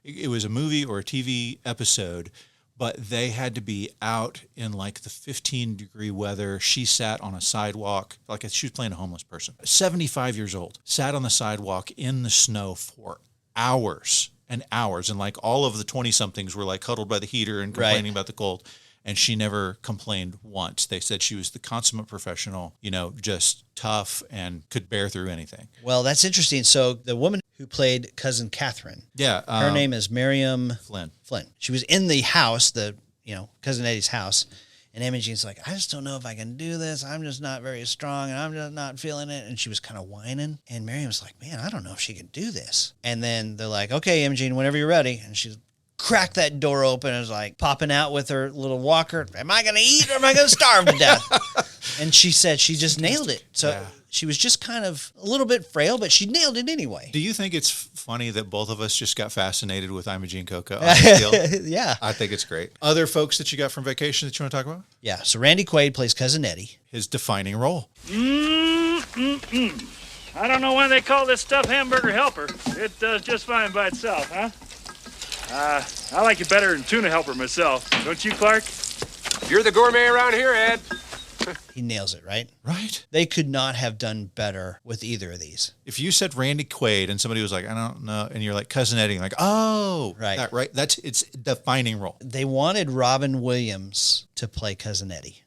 it was a movie or a TV episode, but they had to be out in like the 15-degree weather. She sat on a sidewalk, like she was playing a homeless person. 75 years old, sat on the sidewalk in the snow for hours and hours. And like all of the 20-somethings were like huddled by the heater and complaining about the cold. And she never complained once. They said she was the consummate professional, just tough and could bear through anything. Well, that's interesting. So the woman who played Cousin Catherine, her name is Miriam Flynn. She was in the house, Cousin Eddie's house. And Imogene's like, I just don't know if I can do this. I'm just not very strong, and I'm just not feeling it. And she was kind of whining. And Miriam's like, man, I don't know if she can do this. And then they're like, okay, Imogene, whenever you're ready. And she's cracked that door open and was like popping out with her little walker. Am I going to eat or am I going to starve to death? And she said she just nailed it. So she was just kind of a little bit frail, but she nailed it anyway. Do you think it's funny that both of us just got fascinated with Imogene Coca on this deal? Yeah. I think it's great. Other folks that you got from Vacation that you want to talk about? Yeah. So Randy Quaid plays Cousin Eddie. His defining role. I don't know why they call this stuff hamburger helper. It does just fine by itself, huh? I like it better than tuna helper myself. Don't you, Clark? You're the gourmet around here, Ed. He nails it, right? Right. They could not have done better with either of these. If you said Randy Quaid and somebody was like, I don't know, and you're like Cousin Eddie, like, oh, right. Right. It's defining role. They wanted Robin Williams to play Cousin Eddie.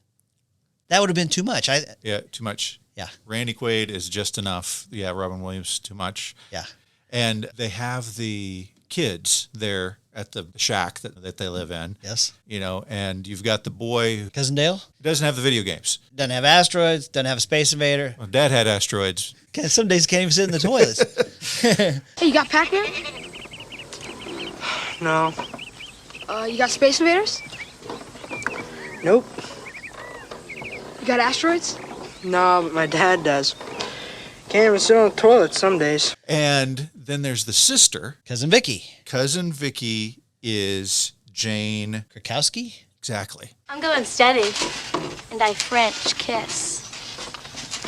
That would have been too much. Yeah, too much. Yeah. Randy Quaid is just enough. Yeah, Robin Williams, too much. Yeah. And they have the kids there at the shack that they live in. Yes. And you've got the boy. Cousin Dale? Who doesn't have the video games. Doesn't have asteroids, doesn't have a Space Invader. Well, Dad had asteroids. Some days can't even sit in the toilets. Hey, you got Pac-Man? No. You got Space Invaders? Nope. You got asteroids? No, but my dad does. Can't even sit on the toilet some days. And then there's the sister. Cousin Vicky. Cousin Vicky is Jane Krakowski? Exactly. I'm going steady, and I French kiss.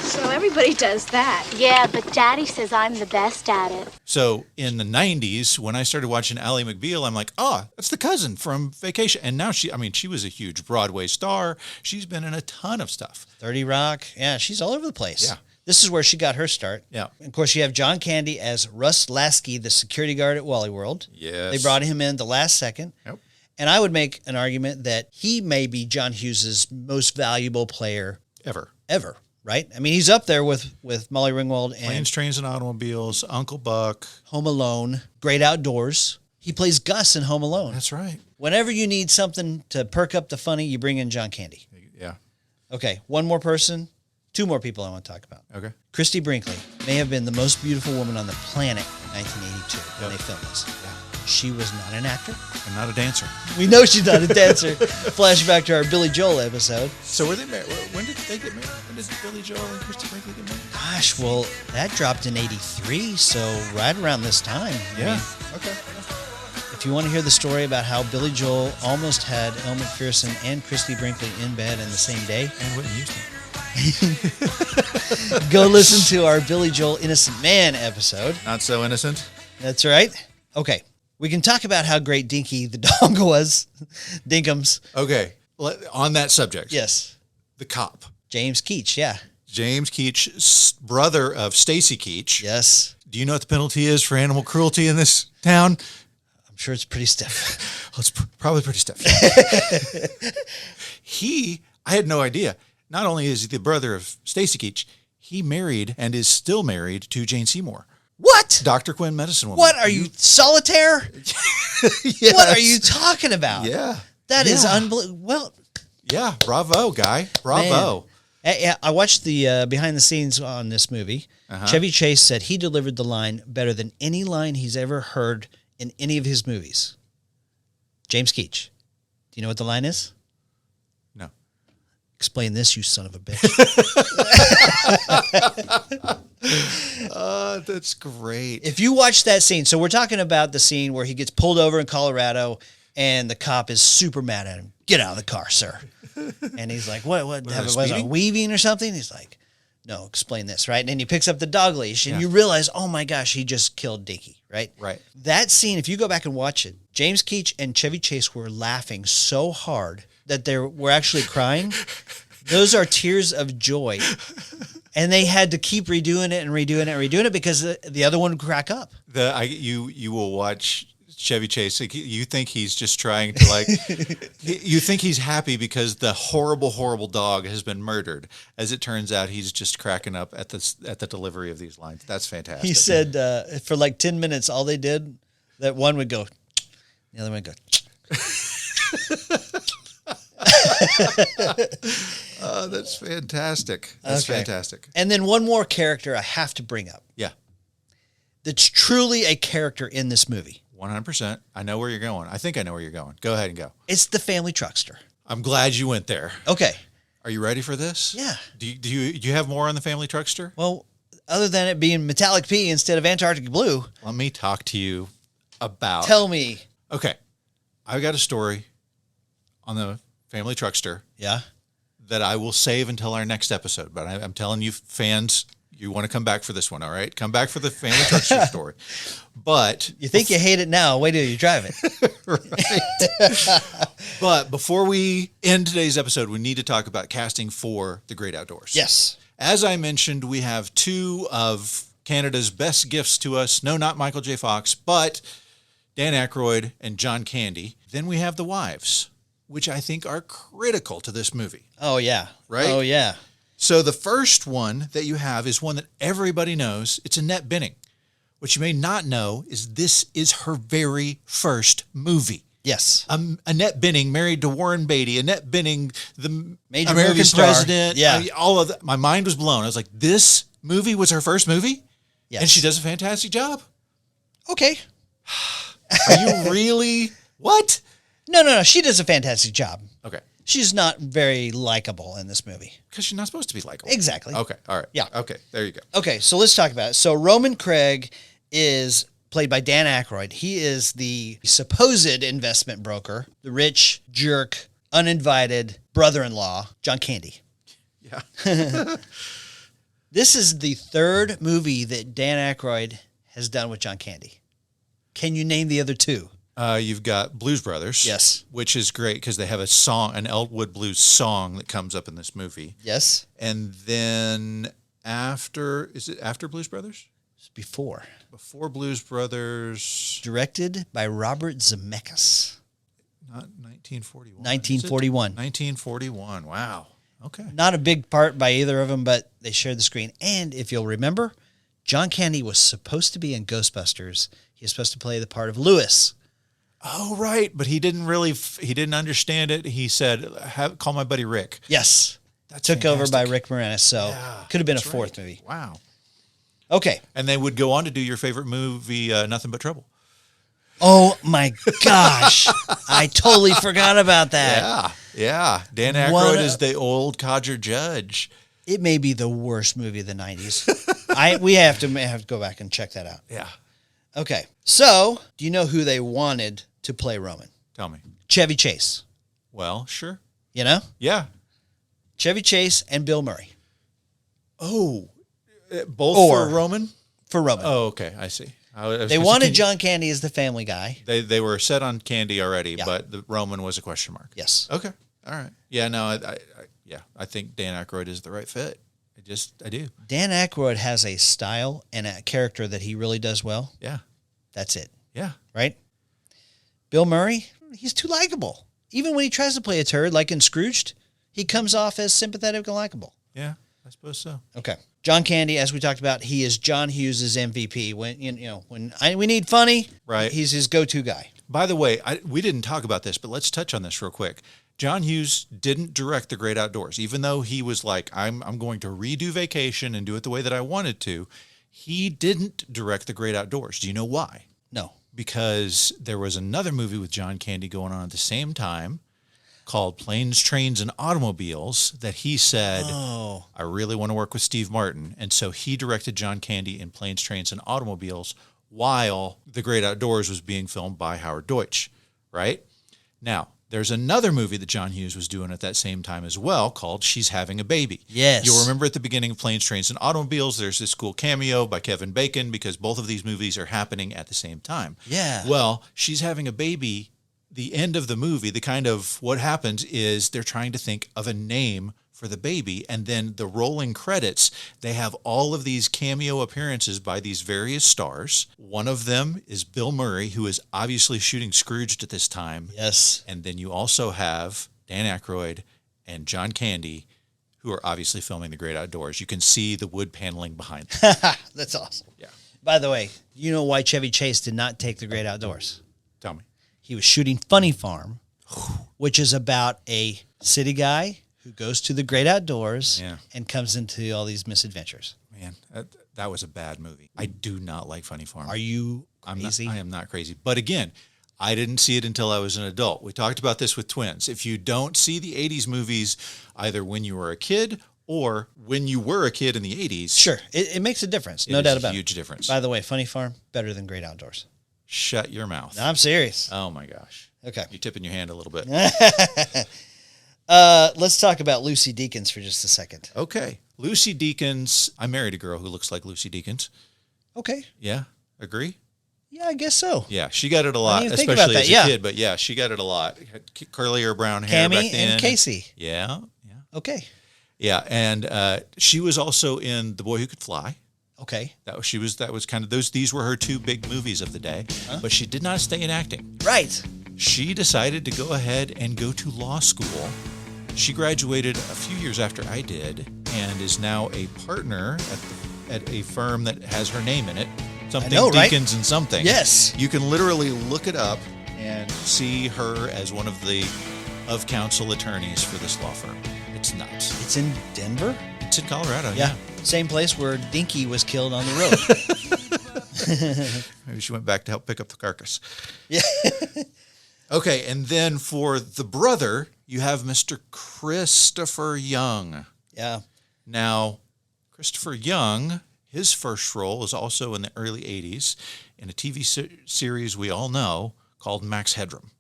So everybody does that. Yeah, but Daddy says I'm the best at it. So in the 90s, when I started watching Ally McBeal, I'm like, oh, that's the cousin from Vacation. And now she was a huge Broadway star. She's been in a ton of stuff. 30 Rock. Yeah, she's all over the place. Yeah. This is where she got her start. Yeah. Of course, you have John Candy as Russ Lasky, the security guard at Walley World. Yes. They brought him in the last second. Yep. And I would make an argument that he may be John Hughes' most valuable player ever. Right? I mean, he's up there with Molly Ringwald and Planes, Trains, and Automobiles, Uncle Buck. Home Alone, Great Outdoors. He plays Gus in Home Alone. That's right. Whenever you need something to perk up the funny, you bring in John Candy. Yeah. Okay, one more person. Two more people I want to talk about. Okay. Christy Brinkley may have been the most beautiful woman on the planet in 1982 when they filmed this. Yeah. She was not an actor. And not a dancer. We know she's not a dancer. Flashback to our Billy Joel episode. So were they married? When did they get married? When did Billy Joel and Christy Brinkley get married? Gosh, well, that dropped in 83, so right around this time. Yeah. Okay. If you want to hear the story about how Billy Joel almost had Elle McPherson and Christy Brinkley in bed in the same day. And Whitney Houston. Go listen to our Billy Joel Innocent Man episode. Not so innocent. That's right. Okay. We can talk about how great Dinky the dog was. Dinkums. Okay. On that subject. Yes. The cop. James Keach, yeah. James Keach, brother of Stacy Keach. Yes. Do you know what the penalty is for animal cruelty in this town? I'm sure it's pretty stiff. Well, it's probably pretty stiff. I had no idea. Not only is he the brother of Stacy Keach, he married and is still married to Jane Seymour. What? Dr. Quinn, medicine woman. What are you, solitaire? Yes. What are you talking about? Yeah. That is unbelievable. Well, yeah, bravo, guy. Bravo. Man. I watched the behind the scenes on this movie. Chevy Chase said he delivered the line better than any line he's ever heard in any of his movies. James Keach, do you know what the line is? No. Explain this, you son of a bitch. That's great. If you watch that scene, so we're talking about the scene where he gets pulled over in Colorado and the cop is super mad at him. Get out of the car, sir. And he's like, what was I weaving or something? He's like, no, explain this, right? And then he picks up the dog leash and you realize, oh my gosh, he just killed Dinky, right? Right. That scene, if you go back and watch it, James Keach and Chevy Chase were laughing so hard that they were actually crying. Those are tears of joy. And they had to keep redoing it because the other one would crack up. You will watch Chevy Chase. You think he's just trying to you think he's happy because the horrible dog has been murdered. As it turns out, he's just cracking up at the delivery of these lines. That's fantastic. He said for like 10 minutes, all they did, that one would go, the other one would go. Oh, that's fantastic. That's fantastic. And then one more character I have to bring up. Yeah. That's truly a character in this movie. 100%. I know where you're going. I think I know where you're going. Go ahead and go. It's the family truckster. I'm glad you went there. Okay. Are you ready for this? Yeah. Do you have more on the family truckster? Well, other than it being metallic P instead of Antarctic blue. Let me talk to you about. Tell me. Okay. I've got a story on the family truckster. Yeah. That I will save until our next episode. But I'm telling you, fans, you want to come back for this one, all right? Come back for the family truckster story. But you think you hate it now? Wait till you drive it. Right. But before we end today's episode, we need to talk about casting for The Great Outdoors. Yes. As I mentioned, we have two of Canada's best gifts to us. No, not Michael J. Fox, but Dan Aykroyd and John Candy. Then we have the wives, which I think are critical to this movie. Oh, yeah. Right? Oh, yeah. So the first one that you have is one that everybody knows. It's Annette Bening. What you may not know is this is her very first movie. Yes. Annette Bening married to Warren Beatty. Annette Bening, the major American movie star. president. Yeah. I mean, all of that. My mind was blown. I was like, this movie was her first movie? Yes. And she does a fantastic job. Okay. Are you really? What? No. She does a fantastic job. Okay. She's not very likable in this movie. Because she's not supposed to be likable. Exactly. Okay. All right. Yeah. Okay. There you go. Okay. So let's talk about it. So Roman Craig is played by Dan Aykroyd. He is the supposed investment broker, the rich, jerk, uninvited brother-in-law, John Candy. Yeah. This is the third movie that Dan Aykroyd has done with John Candy. Can you name the other two? You've got Blues Brothers. Yes. Which is great because they have a song, an Elwood Blues song that comes up in this movie. Yes. And then is it after Blues Brothers? It's before. Before Blues Brothers. Directed by Robert Zemeckis. Not 1941. 1941. 1941. Wow. Okay. Not a big part by either of them, but they shared the screen. And if you'll remember, John Candy was supposed to be in Ghostbusters. He was supposed to play the part of Lewis. Oh, right. But he didn't understand it. He said, call my buddy Rick. Yes. That's Took fantastic. over by Rick Moranis. So could have been a fourth movie. Wow. Okay. And they would go on to do your favorite movie, Nothing But Trouble. Oh, my gosh. I totally forgot about that. Yeah. Dan Aykroyd is the old codger judge. It may be the worst movie of the 90s. We have to go back and check that out. Yeah. Okay. So, do you know who they wanted to play Roman? Tell me. Chevy Chase. Well, sure. You know? Yeah. Chevy Chase and Bill Murray. Oh. Both for Roman? For Roman. Oh, okay. I see. They wanted John Candy as the family guy. They were set on Candy already, but the Roman was a question mark. Yes. Okay. All right. Yeah, no, I think Dan Aykroyd is the right fit. I do. Dan Aykroyd has a style and a character that he really does well. Yeah. That's it. Yeah. Right? Bill Murray, he's too likable. Even when he tries to play a turd, like in Scrooged, he comes off as sympathetic and likable. Yeah, I suppose so. Okay. John Candy, as we talked about, he is John Hughes' MVP. When we need funny, right? He's his go-to guy. By the way, we didn't talk about this, but let's touch on this real quick. John Hughes didn't direct The Great Outdoors, even though he was like, I'm going to redo Vacation and do it the way that I wanted to. He didn't direct The Great Outdoors. Do you know why? No. Because there was another movie with John Candy going on at the same time called Planes, Trains, and Automobiles that he said, I really want to work with Steve Martin. And so he directed John Candy in Planes, Trains, and Automobiles while The Great Outdoors was being filmed by Howard Deutsch, right? Now, there's another movie that John Hughes was doing at that same time as well called She's Having a Baby. Yes. You'll remember at the beginning of Planes, Trains, and Automobiles, there's this cool cameo by Kevin Bacon because both of these movies are happening at the same time. Yeah. Well, She's Having a Baby, the end of the movie, the kind of what happens is they're trying to think of a name for the baby. And then the rolling credits, they have all of these cameo appearances by these various stars. One of them is Bill Murray, who is obviously shooting Scrooged at this time. Yes. And then you also have Dan Aykroyd and John Candy, who are obviously filming The Great Outdoors. You can see the wood paneling behind them. That's awesome. Yeah. By the way, you know why Chevy Chase did not take The Great Outdoors? Tell me. He was shooting Funny Farm, which is about a city guy who goes to the great outdoors and comes into all these misadventures. Man, that was a bad movie. I do not like Funny Farm. Are you crazy? I am not crazy. But again, I didn't see it until I was an adult. We talked about this with twins. If you don't see the 80s movies either when you were a kid or when you were a kid in the 80s. Sure. It makes a difference. No doubt about it. Huge difference. By the way, Funny Farm, better than Great Outdoors. Shut your mouth. No, I'm serious. Oh, my gosh. Okay. You're tipping your hand a little bit. Let's talk about Lucy Deakins for just a second. Okay. Lucy Deakins. I married a girl who looks like Lucy Deakins. Okay. Yeah. Agree? Yeah, I guess so. Yeah. She got it a lot, especially as a kid. But yeah, she got it a lot. Had curlier brown hair back Cammy then. and Casey. Yeah. Yeah. Okay. Yeah. And she was also in The Boy Who Could Fly. Okay. That was kind of these were her two big movies of the day. But she did not stay in acting. Right. She decided to go ahead and go to law school. She graduated a few years after I did and is now a partner at a firm that has her name in it. Something Deakins and something. Yes. You can literally look it up and see her as one of the counsel attorneys for this law firm. It's nuts. It's in Denver? It's in Colorado. Yeah. Same place where Dinky was killed on the road. Maybe she went back to help pick up the carcass. Yeah. Okay, and then for the brother, you have Mr. Christopher Young. Yeah. Now, Christopher Young, his first role is also in the early 80s in a TV series we all know called Max Headroom.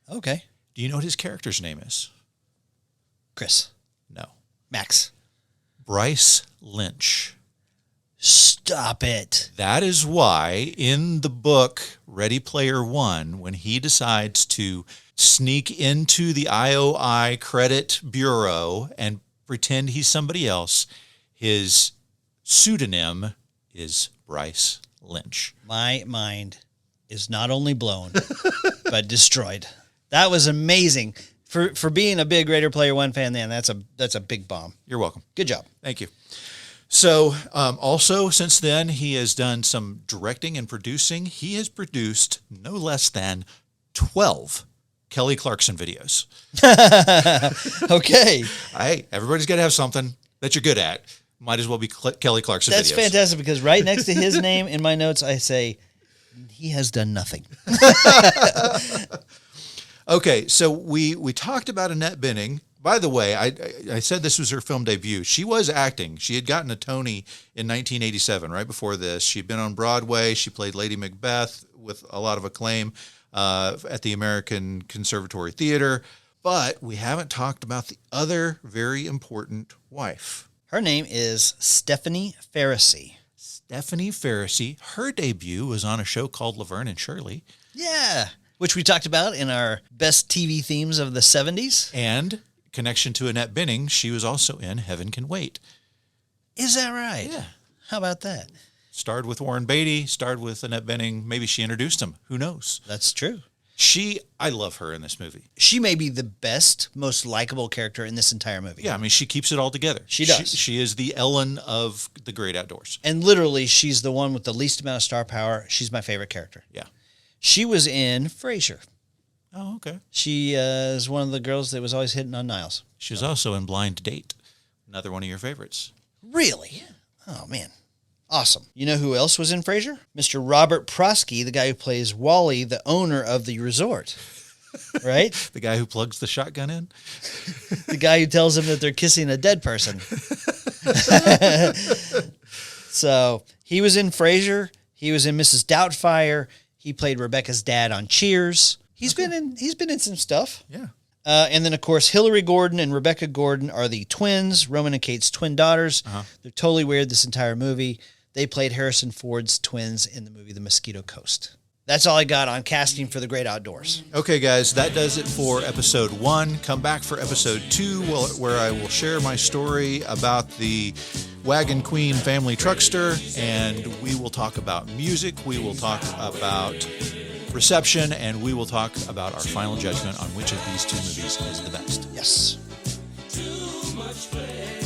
Okay. Do you know what his character's name is? Chris. No. Max. Bryce Lynch. Stop it. That is why in the book Ready Player One, when he decides to sneak into the IOI credit bureau and pretend he's somebody else, his pseudonym is Bryce Lynch. My mind is not only blown, but destroyed. That was amazing. For being a big Ready Player One fan, then that's a big bomb. You're welcome. Good job. Thank you. So also since then, he has done some directing and producing. He has produced no less than 12 Kelly Clarkson videos. Okay. Hey, everybody's got to have something that you're good at. Might as well be Kelly Clarkson videos. That's fantastic because right next to his name in my notes, I say, he has done nothing. Okay, so we talked about Annette Bening. By the way, I said this was her film debut. She was acting. She had gotten a Tony in 1987, right before this. She'd been on Broadway. She played Lady Macbeth with a lot of acclaim at the American Conservatory Theater. But we haven't talked about the other very important wife. Her name is Stephanie Pharisee. Stephanie Pharisee. Her debut was on a show called Laverne and Shirley. Yeah, which we talked about in our best TV themes of the 70s. And connection to Annette Bening, she was also in Heaven Can Wait. Is that right? Yeah. How about that? Starred with Warren Beatty, starred with Annette Bening. Maybe she introduced him. Who knows? That's true. I love her in this movie. She may be the best, most likable character in this entire movie. Yeah, I mean, she keeps it all together. She does. She is the Ellen of The Great Outdoors. And literally, she's the one with the least amount of star power. She's my favorite character. Yeah. She was in Frasier. Oh, okay. She is one of the girls that was always hitting on Niles. She was also in Blind Date, another one of your favorites. Really? Oh, man. Awesome. You know who else was in Frasier? Mr. Robert Prosky, the guy who plays Wally, the owner of the resort. Right? The guy who plugs the shotgun in? The guy who tells them that they're kissing a dead person. So he was in Frasier. He was in Mrs. Doubtfire. He played Rebecca's dad on Cheers. He's been in some stuff. Yeah. And then, of course, Hillary Gordon and Rebecca Gordon are the twins, Roman and Kate's twin daughters. They're totally weird this entire movie. They played Harrison Ford's twins in the movie The Mosquito Coast. That's all I got on casting for The Great Outdoors. Okay, guys, that does it for episode 1. Come back for episode 2, where I will share my story about the Wagon Queen family truckster, and we will talk about music, we will talk about reception, and we will talk about our final judgment on which of these two movies is the best. Yes. Too much play.